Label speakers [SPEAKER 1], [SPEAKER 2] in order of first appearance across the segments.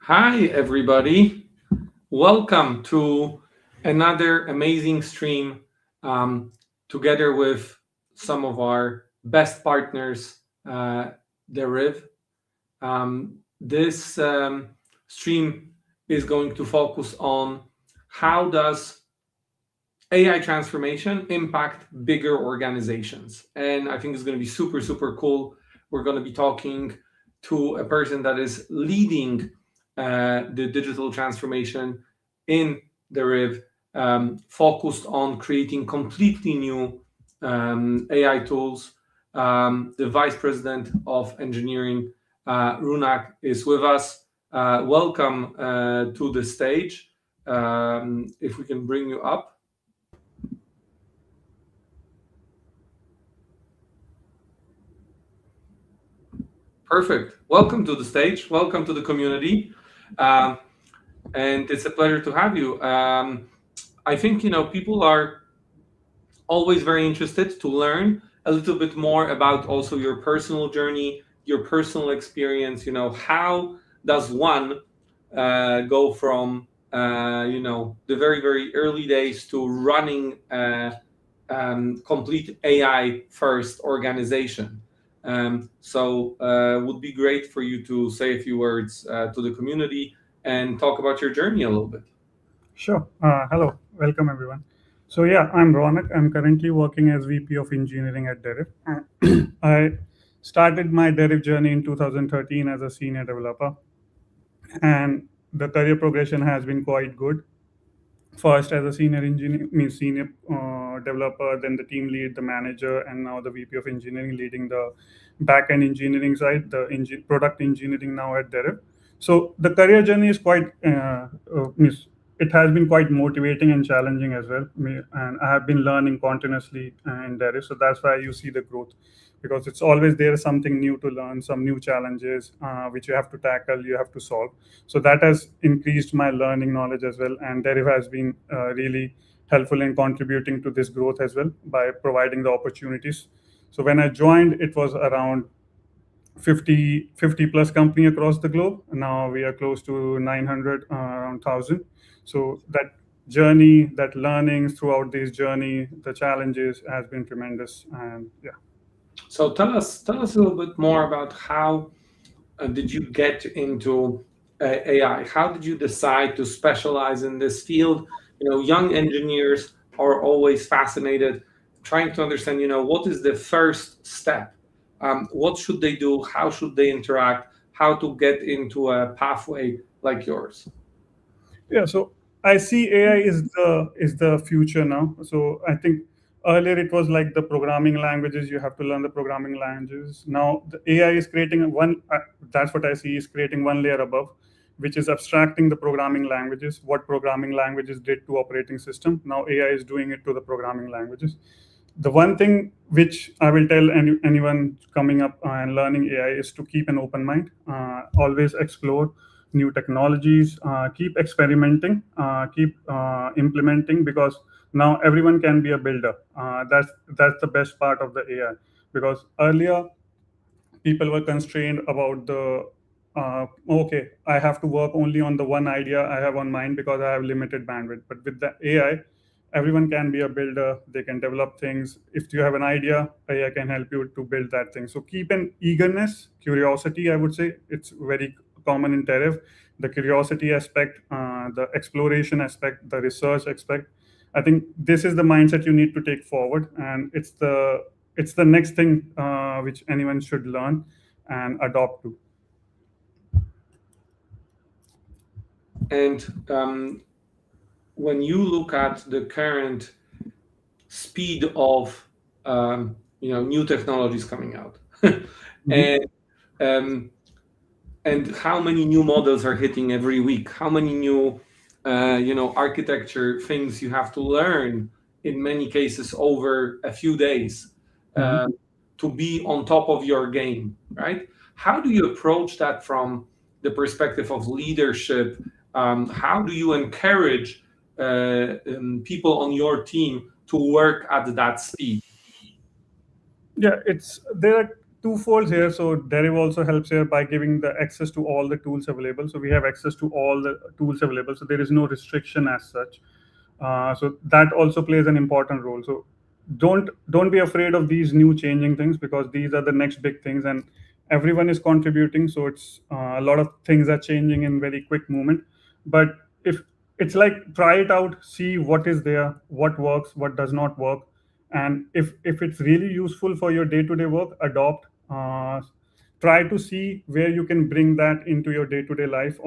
[SPEAKER 1] Hi, everybody. Welcome to another amazing stream together with some of our best partners, Deriv. This stream is going to focus on how does AI transformation impact bigger organizations. And I think it's going to be super, super cool. We're going to be talking to a person that is leading the digital transformation in Deriv, focused on creating completely new AI tools. The Vice President of Engineering, Raunak, is with us. Welcome to the stage. If we can bring you up. Perfect. Welcome to the stage. Welcome to the community. And it's a pleasure to have you. I think, people are always very interested to learn a little bit more about also your personal journey, your personal experience. How does one go from, the very, very early days to running complete AI first organization? So would be great for you to say a few words to the community and talk about your journey a little bit.
[SPEAKER 2] Sure. Hello. Welcome, everyone. So, yeah, I'm Raunak. I'm currently working as VP of Engineering at Deriv. I started my Deriv journey in 2013 as a senior developer, and the career progression has been quite good. First, as a senior engineer, means senior developer, then the team lead, the manager, and now the VP of engineering, leading the back-end engineering side, the product engineering now at Deriv. So the career journey is quite, means it has been quite motivating and challenging as well. And I have been learning continuously in Deriv, so that's why you see the growth, because it's always there something new to learn, some new challenges which you have to tackle, you have to solve. So that has increased my learning knowledge as well, and Deriv has been really helpful in contributing to this growth as well by providing the opportunities. So when I joined, it was around 50 plus company across the globe. Now we are close to 900, around 1,000. So that journey, that learnings throughout this journey, the challenges has been tremendous. And yeah.
[SPEAKER 1] So tell us a little bit more about how did you get into AI? How did you decide to specialize in this field? Young engineers are always fascinated, trying to understand, what is the first step? What should they do? How should they interact? How to get into a pathway like yours?
[SPEAKER 2] Yeah, so I see AI is the future now. So I think earlier it was like the programming languages, you have to learn the programming languages. Now the AI is creating one. That's what I see, is creating one layer above, which is abstracting the programming languages. What programming languages did to operating system, now AI is doing it to the programming languages. The one thing which I will tell anyone coming up and learning AI is to keep an open mind, always explore new technologies, keep experimenting, keep implementing, because now everyone can be a builder. That's the best part of the AI, because earlier people were constrained about the okay, I have to work only on the one idea I have on mind because I have limited bandwidth. But with the AI, everyone can be a builder. They can develop things. If you have an idea, AI can help you to build that thing. So keep an eagerness, curiosity, I would say. It's very common in Deriv. The curiosity aspect, the exploration aspect, the research aspect. I think this is the mindset you need to take forward, and it's the next thing which anyone should learn and adopt to.
[SPEAKER 1] And when you look at the current speed of new technologies coming out,
[SPEAKER 2] Mhm.
[SPEAKER 1] and um, and how many new models are hitting every week, how many new architecture things you have to learn, in many cases over a few days,
[SPEAKER 2] Mhm.
[SPEAKER 1] um, to be on top of your game, right? How do you approach that from the perspective of leadership? How do you encourage people on your team to work at that speed?
[SPEAKER 2] Yeah, it's there are twofold here. So Deriv also helps here by giving the access to all the tools available. So we have access to all the tools available. So there is no restriction as such. So that also plays an important role. So don't be afraid of these new changing things, because these are the next big things, and everyone is contributing. So it's a lot of things are changing in very quick movement. But if it's like, try it out, see what is there, what works, what does not work, and if it's really useful for your day-to-day work, adopt. Try to see where you can bring that into your day-to-day life,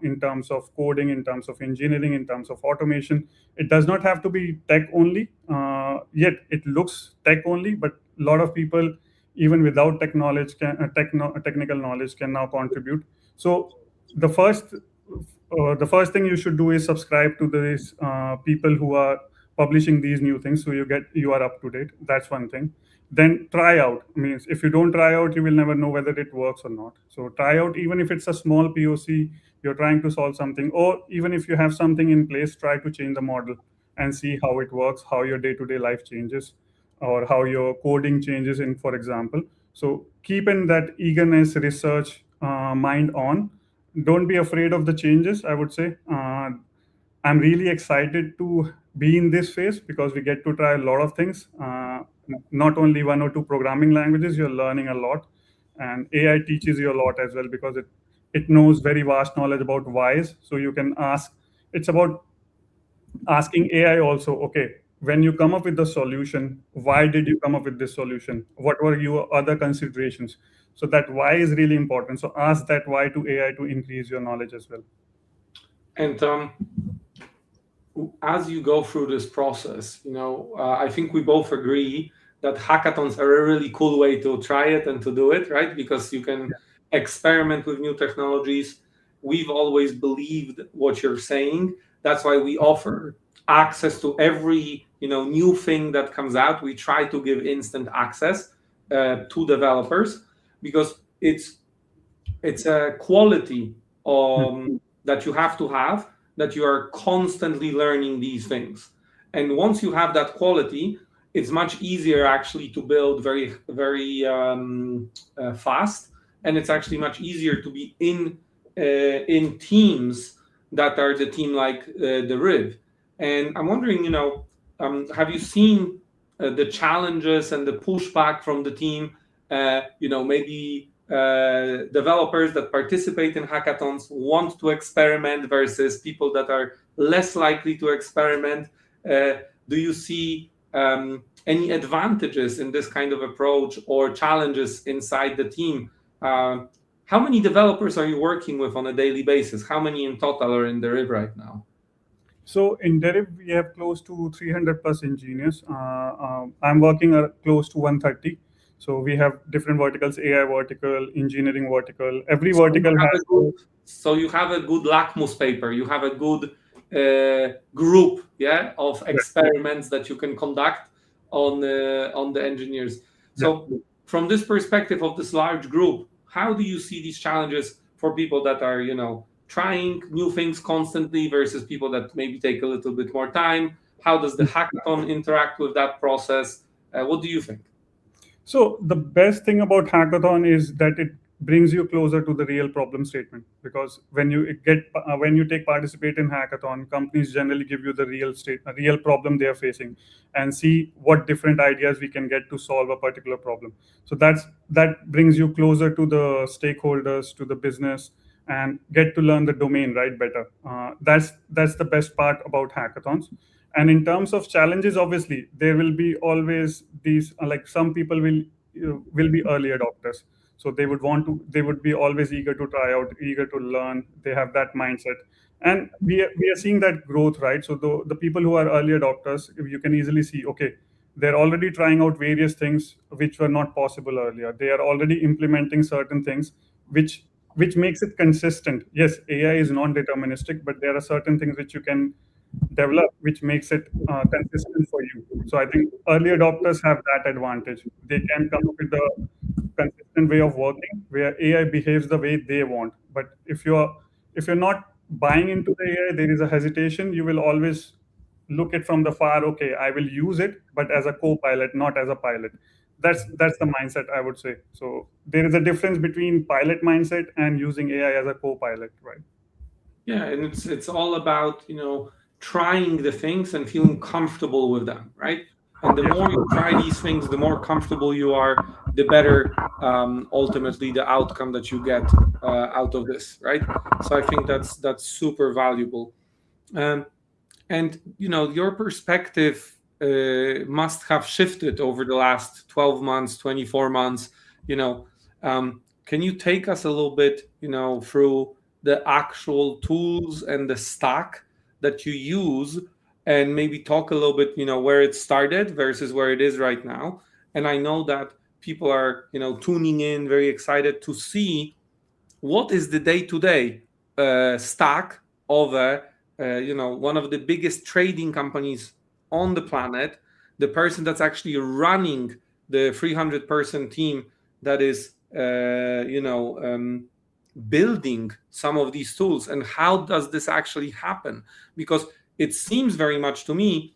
[SPEAKER 2] in terms of coding, in terms of engineering, in terms of automation. It does not have to be tech only, yet it looks tech only, but a lot of people, even without tech knowledge, technical knowledge, can now contribute. So the first thing you should do is subscribe to these people who are publishing these new things, so you are up to date. That's one thing. Then try out, means if you don't try out, you will never know whether it works or not. So try out, even if it's a small POC, you're trying to solve something, or even if you have something in place, try to change the model and see how it works, how your day-to-day life changes, or how your coding changes, in for example. So keep in that eagerness, research mind on. Don't be afraid of the changes, I would say. I'm really excited to be in this phase, because we get to try a lot of things. Not only one or two programming languages, you're learning a lot, and AI teaches you a lot as well, because it knows very vast knowledge about whys. So you can ask. It's about asking AI also, okay, when you come up with the solution, why did you come up with this solution? What were your other considerations? So that why is really important. So ask that why to AI to increase your knowledge as well.
[SPEAKER 1] And as you go through this process, I think we both agree that hackathons are a really cool way to try it and to do it, right? Because you can experiment with new technologies. We've always believed what you're saying. That's why we offer access to every new thing that comes out. We try to give instant access to developers, because it's a quality that you have to have, that you are constantly learning these things. And once you have that quality, it's much easier actually to build very, very fast. And it's actually much easier to be in teams that are the team like Deriv. And I'm wondering, have you seen the challenges and the pushback from the team? Maybe developers that participate in hackathons want to experiment versus people that are less likely to experiment. Do you see any advantages in this kind of approach, or challenges inside the team? How many developers are you working with on a daily basis? How many in total are in Deriv right now?
[SPEAKER 2] So in Deriv, we have close to 300 plus engineers. I'm working close to 130. So we have different verticals: AI vertical, engineering vertical. Every vertical has.
[SPEAKER 1] So you have a good lakmus paper. You have a good group, of experiments that you can conduct on the engineers. So from this perspective of this large group, how do you see these challenges for people that are, trying new things constantly versus people that maybe take a little bit more time? How does the hackathon interact with that process? What do you think?
[SPEAKER 2] So the best thing about hackathon is that it brings you closer to the real problem statement, because when you participate in hackathon, companies generally give you the real problem they are facing, and see what different ideas we can get to solve a particular problem. So that brings you closer to the stakeholders, to the business, and get to learn the domain better. That's the best part about hackathons. And in terms of challenges, obviously there will be always these, like, some people will be early adopters, so they would be always eager to try out, eager to learn. They have that mindset, and we are seeing that growth, right? So the people who are early adopters, you can easily see, okay, they're already trying out various things which were not possible earlier. They are already implementing certain things which makes it consistent. Yes, AI is non-deterministic, but there are certain things which you can develop which makes it consistent for you. So I think early adopters have that advantage. They can come up with a consistent way of working where AI behaves the way they want. But if you're not buying into the AI, there is a hesitation. You will always look it from the far. Okay, I will use it, but as a co-pilot, not as a pilot. that's the mindset, I would say. So there is a difference between pilot mindset and using AI as a co-pilot, right?
[SPEAKER 1] Yeah, and it's all about, trying the things and feeling comfortable with them, right? And the
[SPEAKER 2] Yes.
[SPEAKER 1] more you try these things, the more comfortable you are, the better ultimately the outcome that you get out of this, right? So I think that's super valuable. Um, and your perspective must have shifted over the last 12 months, 24 months. Can you take us a little bit through the actual tools and the stack that you use, and maybe talk a little bit where it started versus where it is right now? And I know that people are tuning in, very excited to see what is the day-to-day stack of one of the biggest trading companies on the planet, the person that's actually running the 300-person team that is building some of these tools, and how does this actually happen? Because it seems very much to me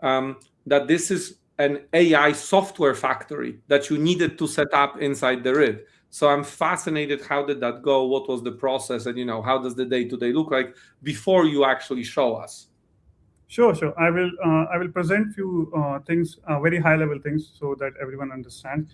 [SPEAKER 1] that this is an AI software factory that you needed to set up inside Deriv. So I'm fascinated. How did that go? What was the process? And how does the day-to-day look like before you actually show us?
[SPEAKER 2] Sure, sure. I will present few things, very high level things, so that everyone understands.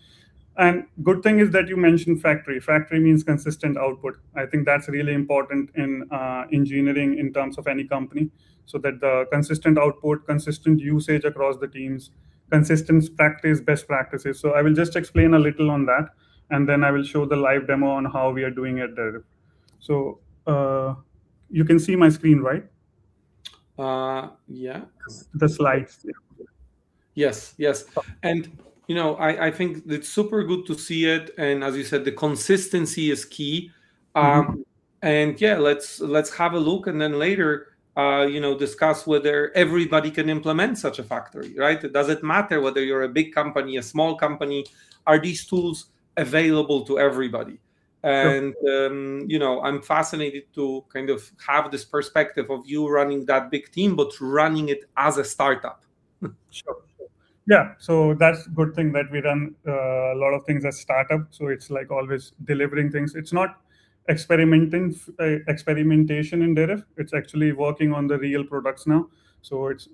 [SPEAKER 2] And good thing is that you mentioned factory. Factory means consistent output. I think that's really important in engineering in terms of any company, so that the consistent output, consistent usage across the teams, consistent practice, best practices. So I will just explain a little on that, and then I will show the live demo on how we are doing at Deriv. So you can see my screen, right?
[SPEAKER 1] Yeah.
[SPEAKER 2] The slides.
[SPEAKER 1] Yes, yes. And I think it's super good to see it. And as you said, the consistency is key.
[SPEAKER 2] Mhm.
[SPEAKER 1] And yeah, let's have a look, and then later discuss whether everybody can implement such a factory, right? Does it matter whether you're a big company, a small company? Are these tools available to everybody?
[SPEAKER 2] Sure.
[SPEAKER 1] And I'm fascinated to kind of have this perspective of you running that big team, but running it as a startup.
[SPEAKER 2] Sure. Yeah, so that's good thing that we run a lot of things as startup. So it's like always delivering things. It's not experimentation in Deriv. It's actually working on the real products now. So it's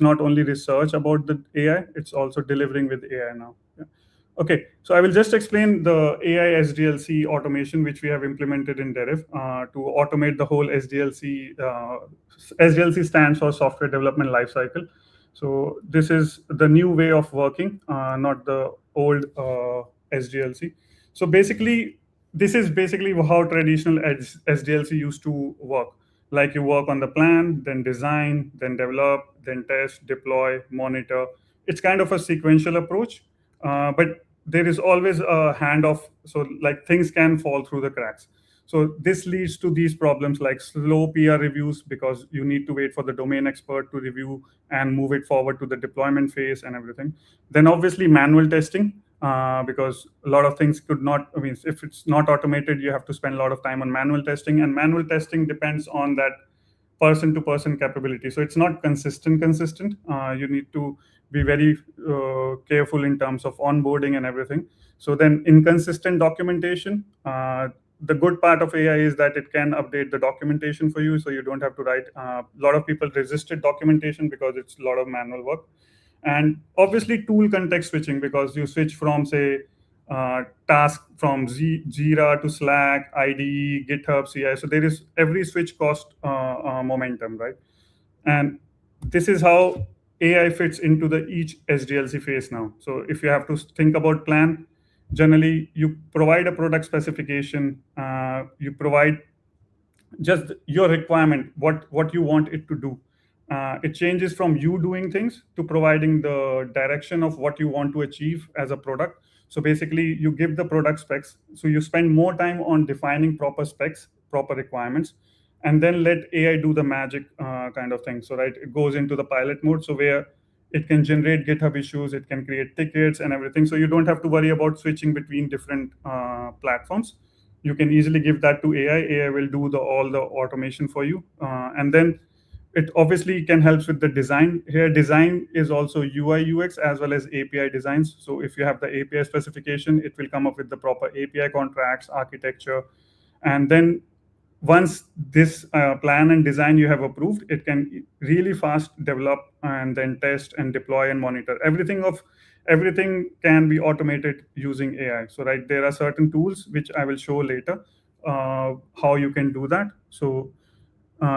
[SPEAKER 2] not only research about the AI. It's also delivering with AI now. Yeah. Okay, so I will just explain the AI SDLC automation which we have implemented in Deriv to automate the whole SDLC. SDLC stands for Software Development Lifecycle. So this is the new way of working, not the old SDLC. So basically, this is basically how traditional SDLC used to work. Like you work on the plan, then design, then develop, then test, deploy, monitor. It's kind of a sequential approach, but there is always a handoff. So like things can fall through the cracks. So this leads to these problems like slow PR reviews, because you need to wait for the domain expert to review and move it forward to the deployment phase and everything. Then obviously manual testing, because a lot of things could not, I mean, if it's not automated, you have to spend a lot of time on manual testing, and manual testing depends on that person to person capability. So it's not consistent. You need to be very careful in terms of onboarding and everything. So then inconsistent documentation. The good part of AI is that it can update the documentation for you, so you don't have to write. A lot of people resisted documentation because it's a lot of manual work. And obviously tool context switching, because you switch from say task from Jira to Slack, IDE, GitHub, CI. So there is every switch cost momentum, right? And this is how AI fits into the each SDLC phase now. So if you have to think about plan, generally you provide a product specification, you provide just your requirement, what you want it to do. It changes from you doing things to providing the direction of what you want to achieve as a product. So basically you give the product specs, so you spend more time on defining proper specs, proper requirements, and then let AI do the magic, kind of thing. So right, it goes into the pilot mode, so where it can generate GitHub issues, it can create tickets and everything, so you don't have to worry about switching between different platforms. You can easily give that to AI. AI will do all the automation for you, and then it obviously can help with the design. Here, design is also UI UX as well as API designs. So if you have the API specification, it will come up with the proper API contracts, architecture, and then once this plan and design you have approved, it can really fast develop and then test and deploy and monitor. Everything can be automated using AI. So right, there are certain tools which I will show later how you can do that. So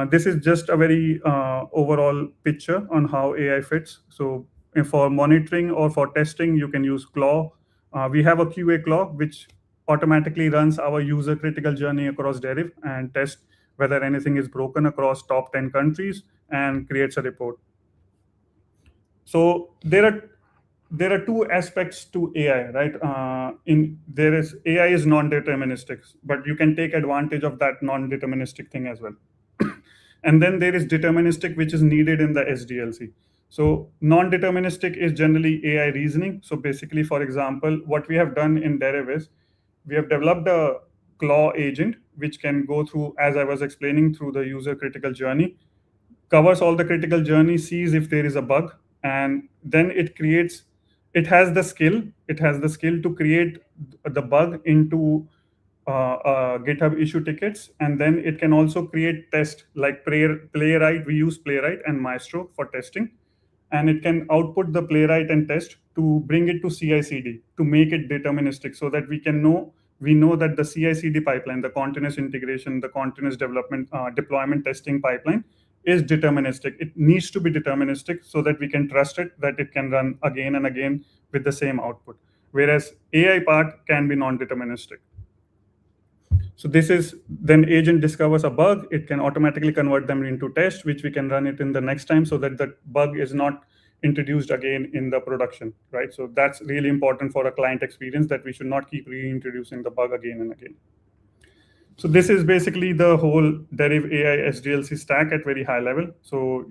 [SPEAKER 2] this is just a very overall picture on how AI fits. So for monitoring or for testing, you can use Claw. We have a QA Claw, which automatically runs our user critical journey across Deriv and tests whether anything is broken across top 10 countries and creates a report. So there are two aspects to AI, right? There is AI is non-deterministic, but you can take advantage of that non-deterministic thing as well. And then there is deterministic, which is needed in the SDLC. So non-deterministic is generally AI reasoning. So basically, for example, what we have done in Deriv is we have developed a Claw agent, which can go through, as I was explaining, through the user critical journey, covers all the critical journey, sees if there is a bug, and then it has the skill to create the bug into GitHub issue tickets, and then it can also create tests like Playwright. We use Playwright and Maestro for testing, and it can output the Playwright and test to bring it to CI/CD to make it deterministic, so that we know that the CI/CD pipeline, the continuous integration, the continuous development, deployment testing pipeline is deterministic. It needs to be deterministic so that we can trust it, that it can run again and again with the same output. Whereas AI part can be non-deterministic. So this is then agent discovers a bug. It can automatically convert them into tests, which we can run it in the next time so that the bug is not introduced again in the production, right? So that's really important for a client experience, that we should not keep reintroducing the bug again and again. So this is basically the whole Deriv AI SDLC stack at very high level. So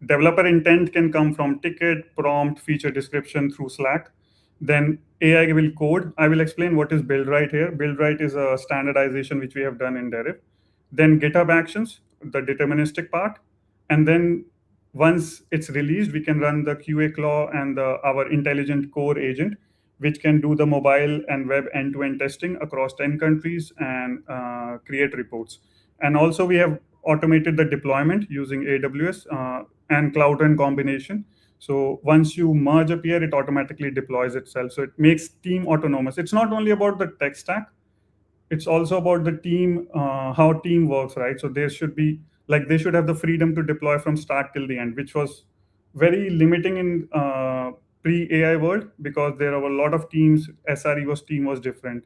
[SPEAKER 2] developer intent can come from ticket, prompt, feature description through Slack. Then AI will code. I will explain what is build-right here. Build-right is a standardization which we have done in Deriv. Then GitHub Actions, the deterministic part. And then once it's released, we can run the QA Claw and our intelligent core agent, which can do the mobile and web end-to-end testing across 10 countries and create reports. And also we have automated the deployment using AWS and Cloud Run combination. So once you merge a peer, it automatically deploys itself. So it makes team autonomous. It's not only about the tech stack, it's also about the team, how team works, right? So they should have the freedom to deploy from start till the end, which was very limiting in pre-AI world, because there are a lot of teams. SRE team was different.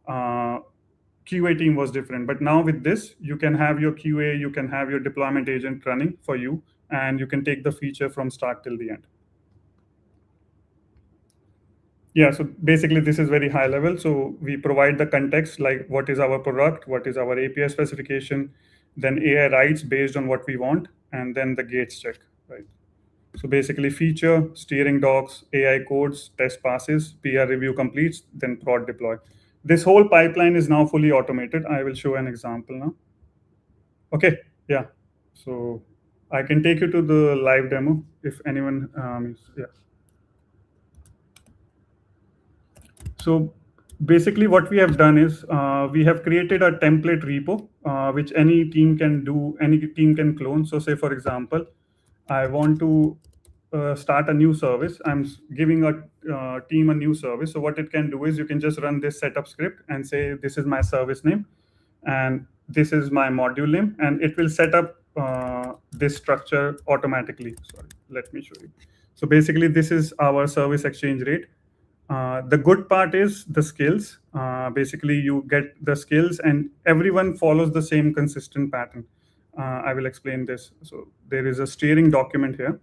[SPEAKER 2] QA team was different. But now with this, you can have your QA, you can have your deployment agent running for you, and you can take the feature from start till the end. Yeah, so basically this is very high level. So we provide the context, like what is our product, what is our API specification, then AI writes based on what we want, and then the gates check, right? So basically feature, steering docs, AI codes, test passes, PR review completes, then prod deploy. This whole pipeline is now fully automated. I will show an example now. Okay, yeah. So I can take you to the live demo if anyone yeah. So basically what we have done is we have created a template repo, which any team can do, any team can clone. So say, for example, I want to start a new service. I'm giving a team a new service. So what it can do is you can just run this setup script and say, this is my service name, and this is my module name, and it will set up this structure automatically. Sorry, let me show you. So basically, this is our service exchange rate. The good part is the skills. Basically, you get the skills and everyone follows the same consistent pattern. I will explain this. So there is a steering document here.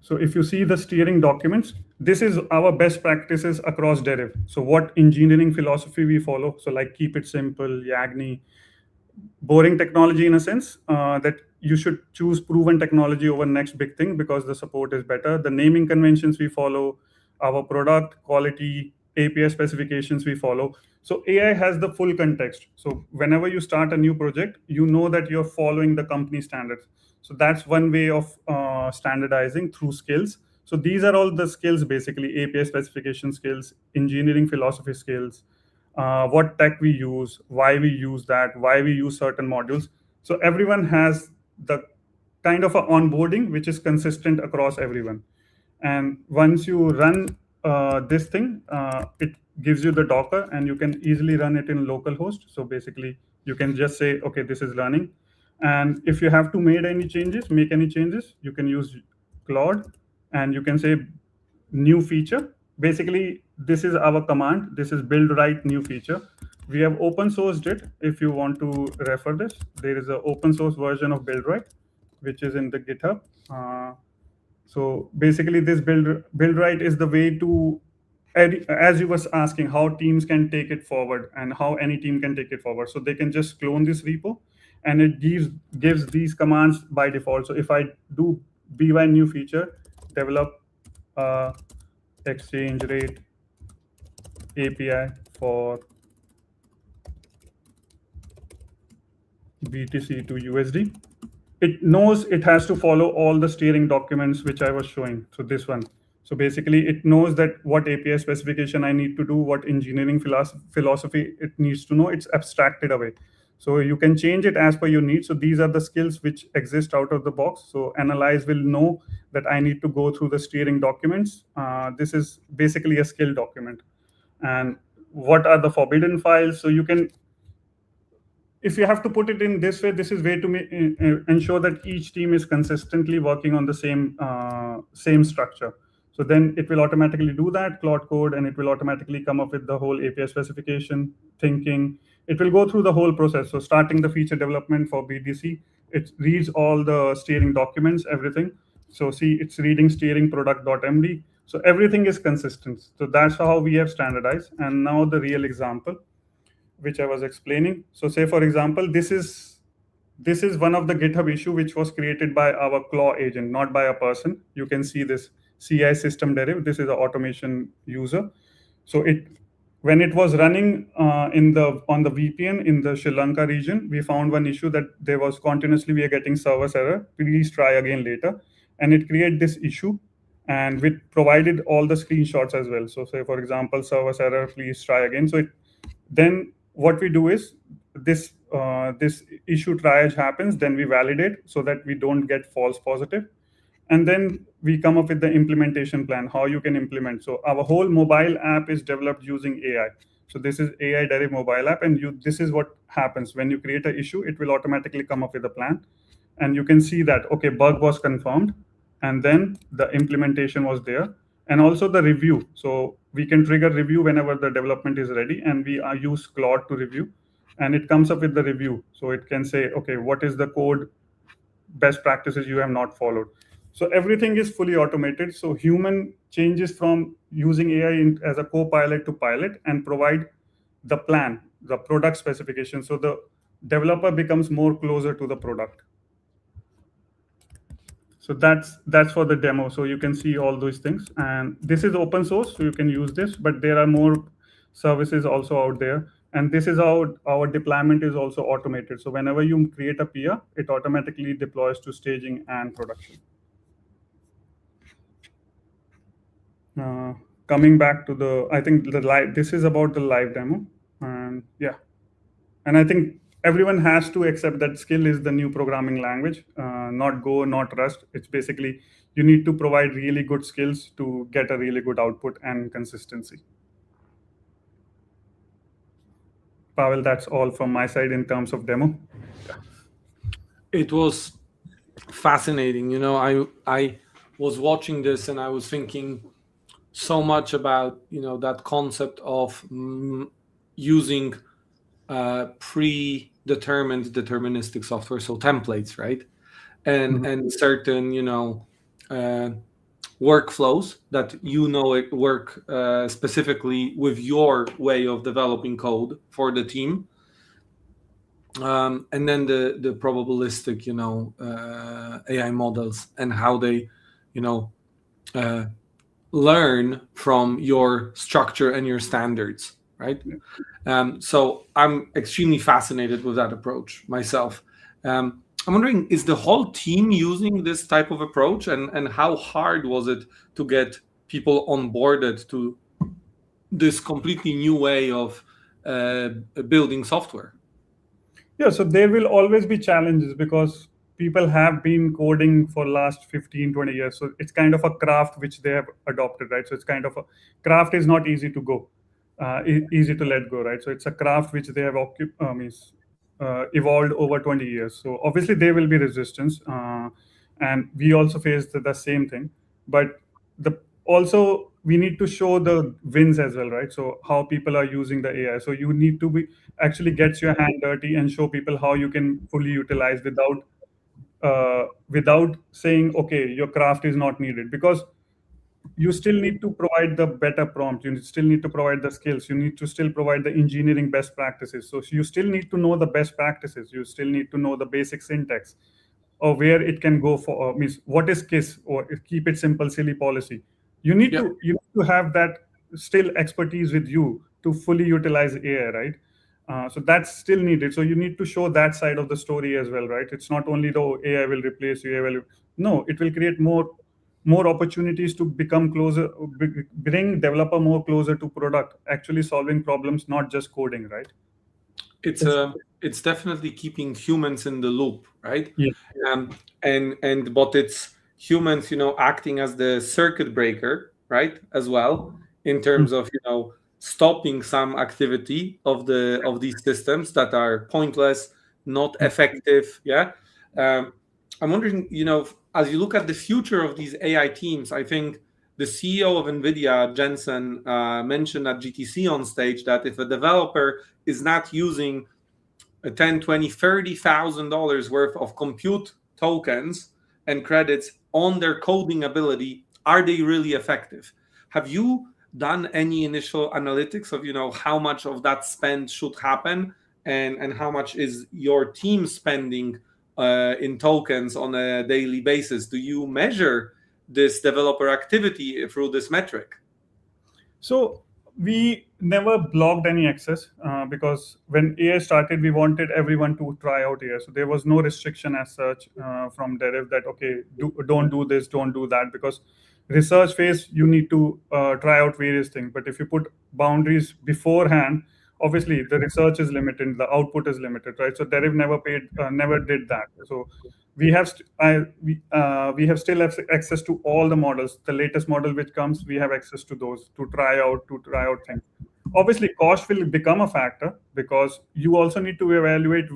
[SPEAKER 2] So if you see the steering documents, this is our best practices across Deriv. So what engineering philosophy we follow. So like keep it simple, Yagni, boring technology in a sense, that you should choose proven technology over next big thing because the support is better. The naming conventions we follow, our product, quality, API specifications we follow. So AI has the full context. So whenever you start a new project, you know that you're following the company standards. So that's one way of standardizing through skills. So these are all the skills, basically API specification skills, engineering philosophy skills, what tech we use, why we use that, why we use certain modules. So everyone has the kind of a onboarding which is consistent across everyone. And once you run this thing, it gives you the Docker, and you can easily run it in localhost. So basically, you can just say, okay, this is running. And if you have to make any changes, you can use Claude, and you can say new feature. Basically, this is our command. This is build right new feature. We have open sourced it. If you want to refer this, there is an open source version of build right, which is in the GitHub. So basically, this build right is the way to, as you was asking, how teams can take it forward and how any team can take it forward. So they can just clone this repo, and it gives these commands by default. So if I do by new feature, develop exchange rate API for BTC to USD, it knows it has to follow all the steering documents which I was showing. So this one. So basically, it knows that what API specification I need to do, what engineering philosophy it needs to know. It's abstracted away. So you can change it as per your needs. So these are the skills which exist out of the box. So Analyze will know that I need to go through the steering documents. This is basically a skill document. And what are the forbidden files? So you can, if you have to put it in this way, this is way to ensure that each team is consistently working on the same structure. So then it will automatically do that Claude code, and it will automatically come up with the whole API specification thinking. It will go through the whole process. So starting the feature development for BDC, it reads all the steering documents, everything. So see, it's reading steering product.md. So everything is consistent. So that's how we have standardized. And now the real example, which I was explaining. So say, for example, this is one of the GitHub issue which was created by our Claw agent, not by a person. You can see this CI system Deriv. This is an automation user. So when it was running on the VPN in the Sri Lanka region, we found one issue that there was continuously we are getting service error. Please try again later, and it created this issue, and we provided all the screenshots as well. So say, for example, service error, please try again. So then what we do is this issue triage happens, then we validate so that we don't get false positive, and then we come up with the implementation plan, how you can implement. So our whole mobile app is developed using AI. So this is AI Deriv mobile app, and this is what happens when you create an issue. It will automatically come up with a plan, and you can see that, okay, bug was confirmed, and then the implementation was there, and also the review. So we can trigger review whenever the development is ready, and we use Claude to review, and it comes up with the review. So it can say, okay, what is the code best practices you have not followed. So everything is fully automated. So human changes from using AI as a co-pilot to pilot and provide the plan, the product specification. So the developer becomes more closer to the product. So that's for the demo. So you can see all those things, and this is open source, so you can use this, but there are more services also out there. And this is how our deployment is also automated. So whenever you create a PR, it automatically deploys to staging and production. Coming back to I think this is about the live demo, and yeah, and I think everyone has to accept that skill is the new programming language, not Go, not Rust. It's basically you need to provide really good skills to get a really good output and consistency. Pawel, that's all from my side in terms of demo.
[SPEAKER 1] It was fascinating. I was watching this and I was thinking so much about that concept of using predetermined deterministic software, so templates, right? And certain workflows that it work specifically with your way of developing code for the team, and then the probabilistic AI models and how they learn from your structure and your standards. right? So I'm extremely fascinated with that approach myself. I'm wondering, is the whole team using this type of approach, and how hard was it to get people onboarded to this completely new way of building software?
[SPEAKER 2] Yeah, so there will always be challenges because people have been coding for last 15, 20 years. So it's kind of a craft which they have adopted, right? So it's kind of a craft is not easy to go, easy to let go, right? So it's a craft which they have evolved over 20 years. So obviously there will be resistance. And we also face the same thing. But the also we need to show the wins as well, right? So how people are using the AI. So you need to be actually gets your hand dirty and show people how you can fully utilize without saying okay your craft is not needed, because you still need to provide the better prompt, you still need to provide the skills, you need to still provide the engineering best practices. So you still need to know the best practices, you still need to know the basic syntax, or where it can go for means what is KISS, or keep it simple silly policy.
[SPEAKER 1] Yeah.
[SPEAKER 2] You need to have that still expertise with you to fully utilize AI, right? So that's still needed. So you need to show that side of the story as well, right? It's not only the AI will replace you, AI will, no, it will create more opportunities to become closer, bring developer more closer to product, actually solving problems, not just coding, right?
[SPEAKER 1] it's it's definitely keeping humans in the loop, right?
[SPEAKER 2] Yeah.
[SPEAKER 1] And but it's humans, acting as the circuit breaker, right, as well, in terms of stopping some activity of these systems that are pointless, not effective. Yeah. um, I'm wondering, as you look at the future of these AI teams, I think the CEO of NVIDIA, Jensen, mentioned at GTC on stage that if a developer is not using a 10, 20, $30,000 worth of compute tokens and credits on their coding ability, are they really effective? Have you done any initial analytics of how much of that spend should happen, and how much is your team spending in tokens on a daily basis? Do you measure this developer activity through this metric?
[SPEAKER 2] So we never blocked any access because when AI started, we wanted everyone to try out AI. So there was no restriction as such from Deriv that okay, don't do this, don't do that, because research phase you need to try out various things. But if you put boundaries beforehand, obviously the research is limited, the output is limited, right? So Deriv never did that. So we have still have access to all the models. The latest model which comes, we have access to those to try out things. Obviously, cost will become a factor because you also need to evaluate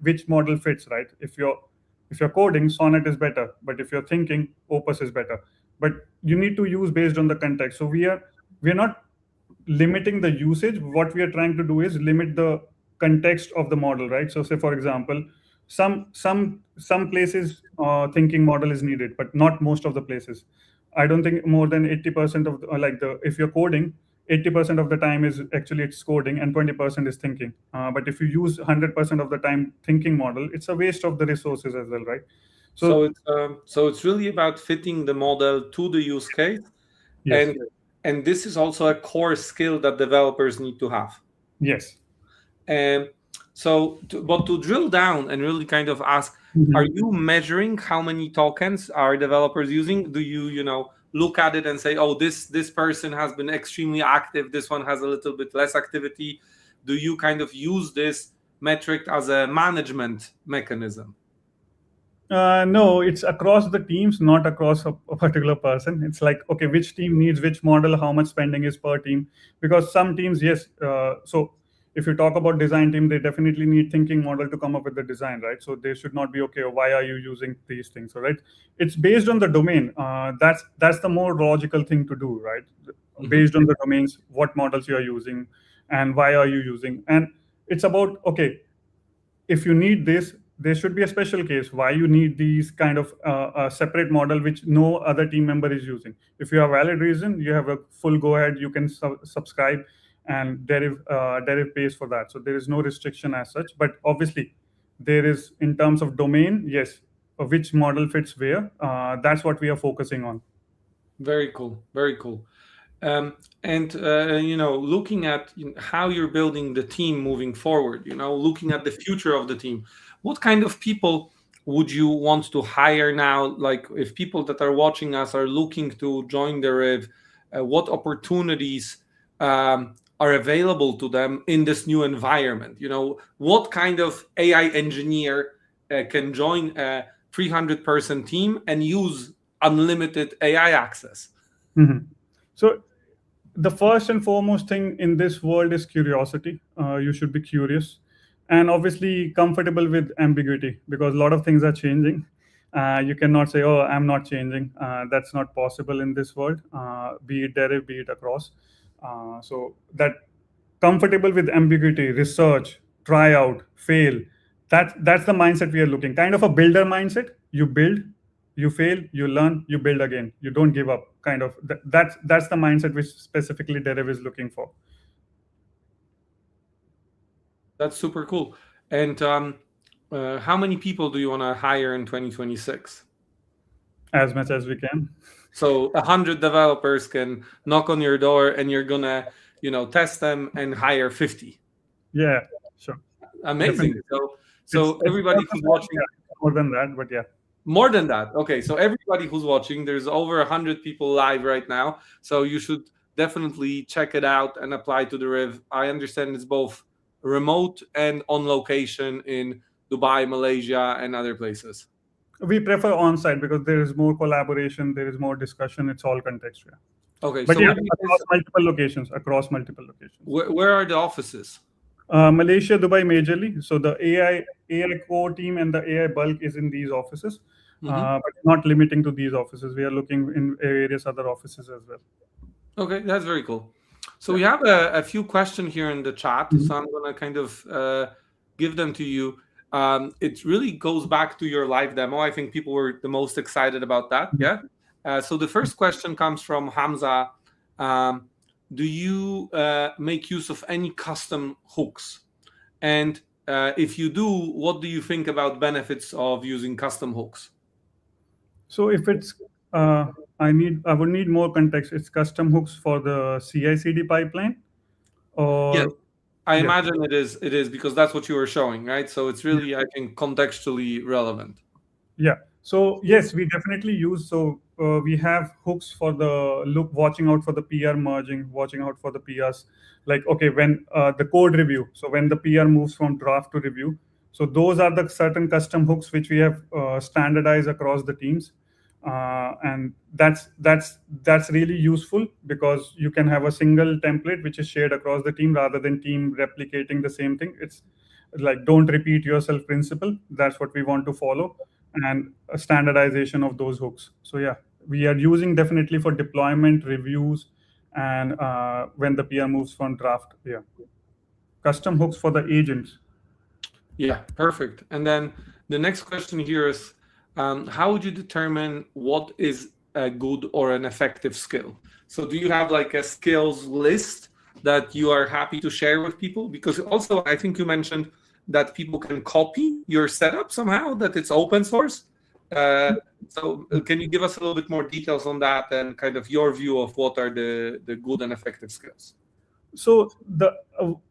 [SPEAKER 2] which model fits, right? If you're coding, Sonnet is better, but if you're thinking, Opus is better. But you need to use based on the context. So we are not limiting the usage. What we are trying to do is limit the context of the model, right? So say for example, some places thinking model is needed, but not most of the places. I don't think more than 80% of if you're coding, 80% of the time is actually it's coding and 20% is thinking. But if you use 100% of the time thinking model, it's a waste of the resources as well, right?
[SPEAKER 1] So
[SPEAKER 2] So
[SPEAKER 1] it's really about fitting the model to the use case,
[SPEAKER 2] yes,
[SPEAKER 1] and this is also a core skill that developers need to have.
[SPEAKER 2] yes.
[SPEAKER 1] And but to drill down and really kind of ask, are
[SPEAKER 2] Mhm.
[SPEAKER 1] you measuring how many tokens are developers using? Do you, look at it and say, oh, this person has been extremely active, this one has a little bit less activity? Do you kind of use this metric as a management mechanism?
[SPEAKER 2] No, it's across the teams, not across a particular person. It's like, okay, which team needs which model, how much spending is per team. Because some teams, yes. So if you talk about design team, they definitely need thinking model to come up with the design, right? So they should not be, okay, why are you using these things? So, right? It's based on the domain. That's the more logical thing to do, right? Based on the domains, what models you are using and why are you using. And it's about, okay, if you need this, there should be a special case why you need these kind of a separate model which no other team member is using. If you have valid reason, you have a full go ahead, you can subscribe, and Deriv pays for that. So there is no restriction as such. But obviously, there is in terms of domain, yes, which model fits where. That's what we are focusing on.
[SPEAKER 1] Very cool. Very cool. And looking at how you're building the team moving forward, looking at the future of the team, what kind of people would you want to hire now? Like, if people that are watching us are looking to join Deriv, what opportunities are available to them in this new environment? What kind of AI engineer can join a 300-person team and use unlimited AI access?
[SPEAKER 2] So the first and foremost thing in this world is curiosity. You should be curious, and obviously comfortable with ambiguity, because a lot of things are changing. You cannot say, "Oh, I'm not changing." That's not possible in this world. Be it Deriv, be it across. So that comfortable with ambiguity, research, try out, fail. That's the mindset we are looking. Kind of a builder mindset. You build, you fail, you learn, you build again. You don't give up. Kind of that's the mindset which specifically Deriv is looking for.
[SPEAKER 1] That's super cool. And how many people do you want to hire in 2026?
[SPEAKER 2] As much as we can.
[SPEAKER 1] So 100 developers can knock on your door, and you're gonna, test them and hire 50.
[SPEAKER 2] Yeah, sure.
[SPEAKER 1] Amazing.
[SPEAKER 2] Definitely.
[SPEAKER 1] So everybody who's watching,
[SPEAKER 2] more than that, but yeah.
[SPEAKER 1] more than that. Okay, so everybody who's watching, there's over 100 people live right now. So you should definitely check it out and apply to Deriv. I understand it's both remote and on location in Dubai, Malaysia, and other places.
[SPEAKER 2] We prefer on-site because there is more collaboration, there is more discussion. It's all contextual.
[SPEAKER 1] Okay,
[SPEAKER 2] but
[SPEAKER 1] so
[SPEAKER 2] yeah, across multiple locations.
[SPEAKER 1] Where are the offices?
[SPEAKER 2] Malaysia, Dubai, majorly. So the AI core team and the AI bulk is in these offices, but not limiting to these offices. We are looking in various other offices as well.
[SPEAKER 1] Okay, that's very cool. So we have a few questions here in the chat, so I'm going to kind of give them to you. It really goes back to your live demo. I think people were the most excited about that. Yeah. So the first question comes from Hamza. Do you make use of any custom hooks? And if you do, what do you think about benefits of using custom hooks?
[SPEAKER 2] So if it's I would need more context. It's custom hooks for the CI/CD pipeline, or
[SPEAKER 1] yes. I imagine it is because that's what you were showing, right? So it's really, I think, contextually relevant.
[SPEAKER 2] Yeah. So yes, we definitely use. So we have hooks for the watching out for the PR merging, watching out for the PRs. Like, okay, when the code review. So when the PR moves from draft to review. So those are the certain custom hooks which we have standardized across the teams. And that's really useful because you can have a single template which is shared across the team rather than team replicating the same thing. It's like don't repeat yourself principle. That's what we want to follow, and a standardization of those hooks. So yeah, we are using definitely for deployment reviews and when the PR moves from draft. Yeah, custom hooks for the agents.
[SPEAKER 1] Yeah, perfect. And then the next question here is, how would you determine what is a good or an effective skill? So do you have like a skills list that you are happy to share with people? Because also, I think you mentioned that people can copy your setup somehow, that it's open source. So can you give us a little bit more details on that and kind of your view of what are the good and effective skills?
[SPEAKER 2] So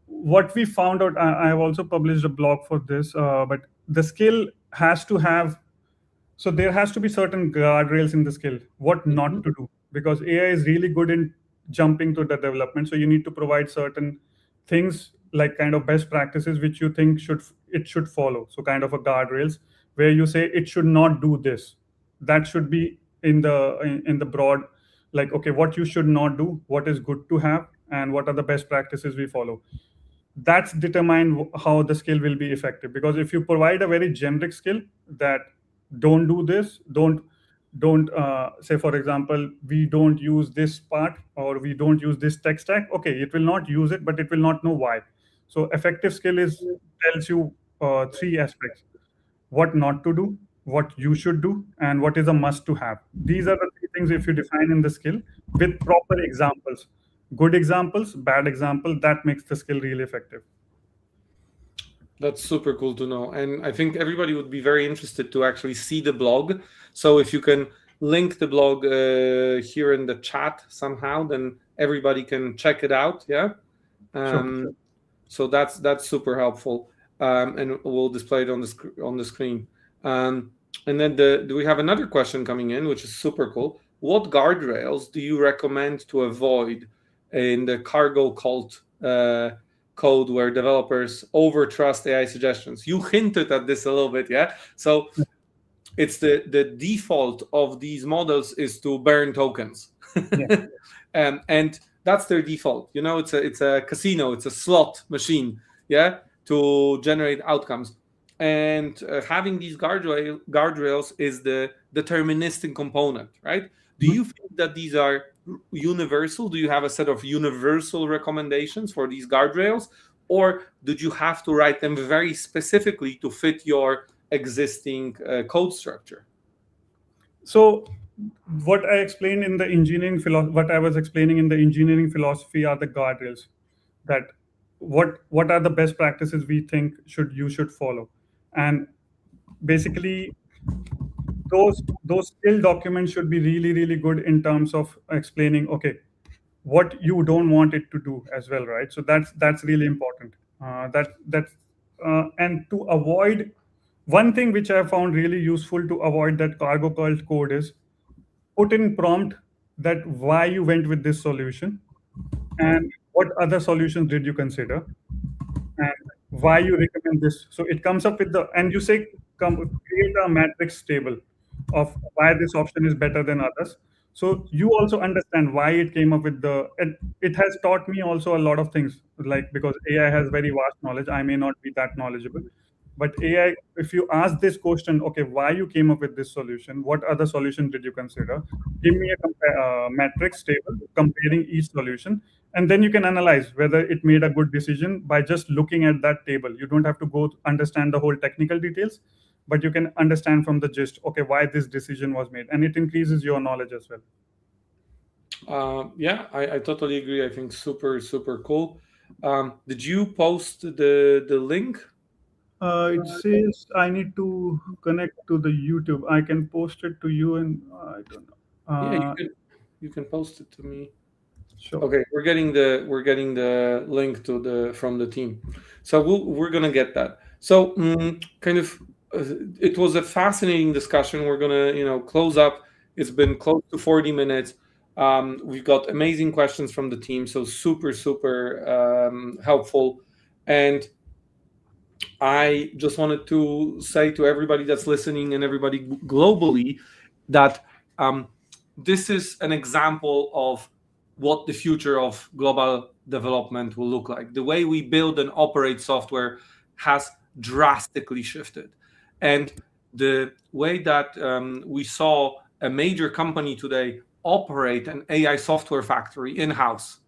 [SPEAKER 2] what we found out, I have also published a blog for this, but the skill has to have, so there has to be certain guardrails in the skill, what not to do, because AI is really good in jumping to the development. So you need to provide certain things like kind of best practices which you think it should follow. So kind of a guardrails where you say it should not do this. That should be in the broad, like, okay, what you should not do, what is good to have, and what are the best practices we follow. That's determine how the skill will be effective. Because if you provide a very generic skill that don't do this, don't say, for example, we don't use this part or we don't use this tech stack, okay, it will not use it, but it will not know why. So effective skill tells you three aspects: what not to do, what you should do, and what is a must to have. These are the three things if you define in the skill with proper examples, good examples, bad example, that makes the skill really effective.
[SPEAKER 1] That's super cool to know. And I think everybody would be very interested to actually see the blog. So if you can link the blog here in the chat somehow, then everybody can check it out. Yeah.
[SPEAKER 2] Sure.
[SPEAKER 1] So that's super helpful, and we'll display it on the screen. And then we have another question coming in, which is super cool. What guardrails do you recommend to avoid in the cargo cult code where developers overtrust AI suggestions? You hinted at this a little bit, yeah. So it's the default of these models is to burn tokens,
[SPEAKER 2] Yeah.
[SPEAKER 1] and that's their default. It's a casino, it's a slot machine, yeah, to generate outcomes. And having these guardrails is the deterministic component, right? Do you think that these are universal? Do you have a set of universal recommendations for these guardrails, or did you have to write them very specifically to fit your existing code structure?
[SPEAKER 2] So what I explained in the engineering what I was explaining in the engineering philosophy are the guardrails, that what are the best practices we think you should follow. And basically those skill documents should be really really good in terms of explaining, okay, what you don't want it to do as well, right? So that's really important. And to avoid, one thing which I found really useful to avoid that cargo cult code is put in prompt that why you went with this solution and what other solutions did you consider and why you recommend this. So it comes up with and you say, create a matrix table of why this option is better than others. So you also understand why it came up with and it has taught me also a lot of things, like, because AI has very vast knowledge. I may not be that knowledgeable, but AI, if you ask this question, okay, why you came up with this solution, what other solution did you consider? Give me a matrix table comparing each solution, and then you can analyze whether it made a good decision by just looking at that table. You don't have to go understand the whole technical details, but you can understand from the gist, okay, why this decision was made, and it increases your knowledge as well.
[SPEAKER 1] Yeah, I totally agree. I think super cool. Did you post the link?
[SPEAKER 2] It says I need to connect to the YouTube. I can post it to you, and I don't know.
[SPEAKER 1] Yeah, you can post it to me.
[SPEAKER 2] Sure.
[SPEAKER 1] Okay, we're getting the link from the team, so we're gonna get that. So kind of, it was a fascinating discussion. We're gonna close up. It's been close to 40 minutes. We've got amazing questions from the team, so super helpful. And I just wanted to say to everybody that's listening and everybody globally that this is an example of what the future of global development will look like. The way we build and operate software has drastically shifted. And the way that we saw a major company today operate an AI software factory in-house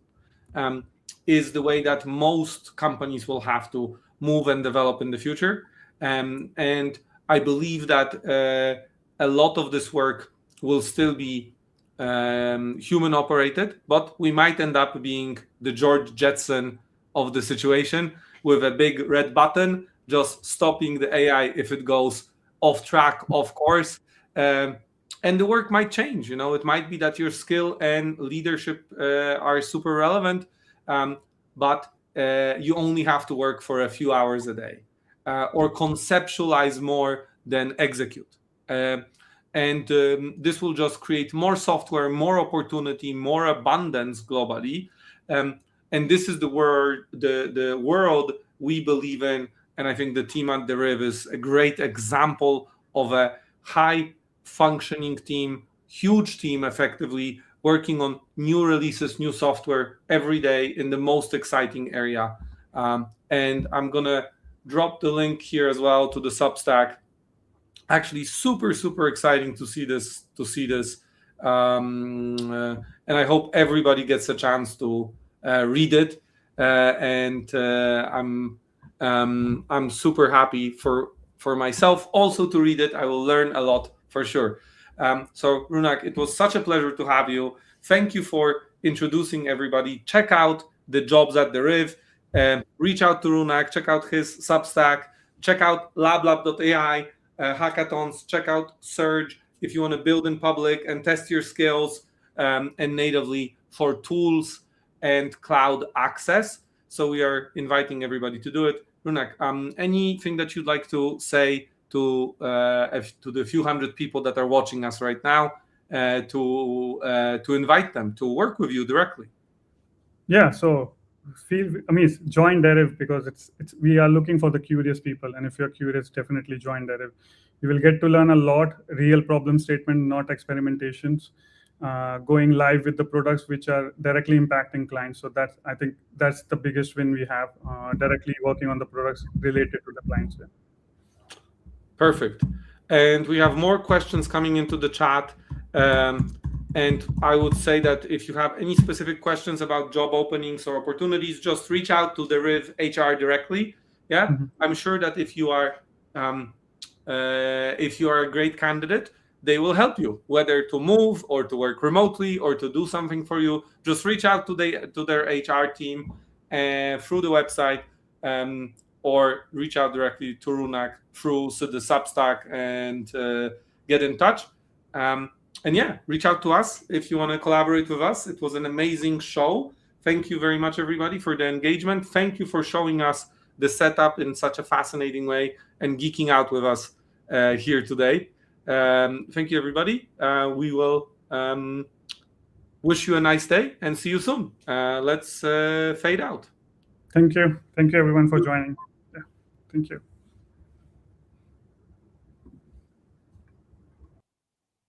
[SPEAKER 1] is the way that most companies will have to move and develop in the future. And I believe that a lot of this work will still be human operated, but we might end up being the George Jetson of the situation with a big red button, just stopping the AI if it goes off track, of course. And the work might change. It might be that your skill and leadership are super relevant, but you only have to work for a few hours a day, or conceptualize more than execute. And this will just create more software, more opportunity, more abundance globally. And this is the world we believe in. And I think the team at Deriv is a great example of a high functioning team, huge team, effectively working on new releases, new software every day in the most exciting area. And I'm going to drop the link here as well to the Substack. Actually, super exciting to see this. And I hope everybody gets a chance to read it. And I'm super happy for myself also to read it. I will learn a lot for sure. So Raunak, it was such a pleasure to have you. Thank you for introducing everybody. Check out the jobs at Deriv. Reach out to Raunak. Check out his Substack. Check out lablab.ai hackathons. Check out Surge if you want to build in public and test your skills. and natively for tools and cloud access. So we are inviting everybody to do it. Raunak, anything that you'd like to say to the few hundred people that are watching us right now, to invite them to work with you directly?
[SPEAKER 2] Yeah, so join Deriv, because it's we are looking for the curious people, and if you're curious, definitely join Deriv. You will get to learn a lot, real problem statement, not experimentations, going live with the products which are directly impacting clients. So I think that's the biggest win we have, directly working on the products related to the clients. Yeah.
[SPEAKER 1] Perfect. And we have more questions coming into the chat. And I would say that if you have any specific questions about job openings or opportunities, just reach out to Deriv HR directly. Yeah, I'm sure that if you are a great candidate, they will help you, whether to move or to work remotely or to do something for you. Just reach out to their HR team through the website, or reach out directly to Raunak through the Substack and get in touch. And yeah, reach out to us if you want to collaborate with us. It was an amazing show. Thank you very much, everybody, for the engagement. Thank you for showing us the setup in such a fascinating way and geeking out with us here today. Thank you, everybody. We will wish you a nice day and see you soon. Let's fade out.
[SPEAKER 2] Thank you. Thank you, everyone, for joining. Yeah. Thank you.